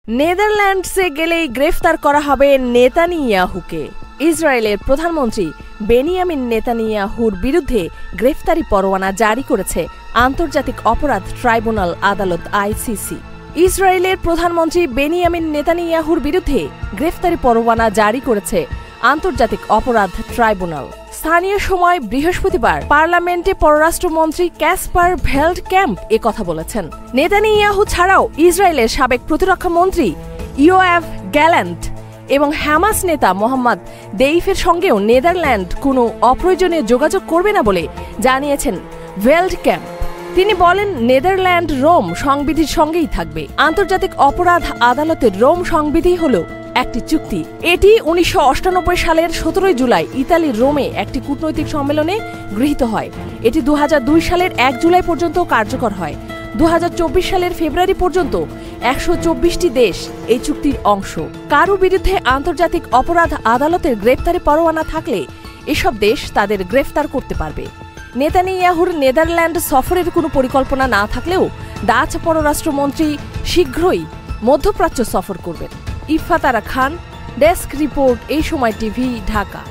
নেদারল্যান্ডসে গেলেই গ্রেফতার করা হবে নেতানিয়াহুকে। ইসরায়েলের প্রধানমন্ত্রী বেনিয়ামিন নেতানিয়াহুর বিরুদ্ধে গ্রেফতারি পরোয়ানা জারি করেছে আন্তর্জাতিক অপরাধ ট্রাইব্যুনাল আদালত আইসিসি। ইসরায়েলের প্রধানমন্ত্রী বেনিয়ামিন নেতানিয়াহুর বিরুদ্ধে গ্রেফতারি পরোয়ানা জারি করেছে আন্তর্জাতিক অপরাধ ট্রাইব্যুনাল। স্থানীয় সময় বৃহস্পতিবার পার্লামেন্টে পররাষ্ট্রমন্ত্রী ক্যাসপার ভেল্ডক্যাম্প কথা বলেছেন। নেতানিয়াহু ছাড়াও ইসরায়েলের সাবেক প্রতিরক্ষা মন্ত্রী ইয়োয়াভ গ্যালান্ট এবং হামাস নেতা মোহাম্মদ দেইফের সঙ্গেও নেদারল্যান্ড কোনো অপ্রয়োজনীয় যোগাযোগ করবে না বলে জানিয়েছেন ভেল্ডক্যাম্প। তিনি বলেন, নেদারল্যান্ড রোম সংবিধির সঙ্গেই থাকবে। আন্তর্জাতিক অপরাধ আদালতের রোম সংবিধি হল একটি চুক্তি। এটি 1998 সালের 17 জুলাই ইতালির রোমে একটি কূটনৈতিক সম্মেলনে গৃহীত হয়। এটি 2002 সালের 1 জুলাই পর্যন্ত কার্যকর হয়। 2024 সালের ফেব্রুয়ারি পর্যন্ত 124টি দেশ এই চুক্তির অংশ। কারো বিরুদ্ধে আন্তর্জাতিক অপরাধ আদালতের গ্রেফতারি পরোয়ানা থাকলে এসব দেশ তাদের গ্রেফতার করতে পারবে। নেতানিয়াহুর নেদারল্যান্ড সফরের কোনো পরিকল্পনা না থাকলেও ডাচ পররাষ্ট্রমন্ত্রী শীঘ্রই মধ্যপ্রাচ্য সফর করবেন। ইফাত আরা খান, ডেস্ক রিপোর্ট, এই সময় টিভি, ঢাকা।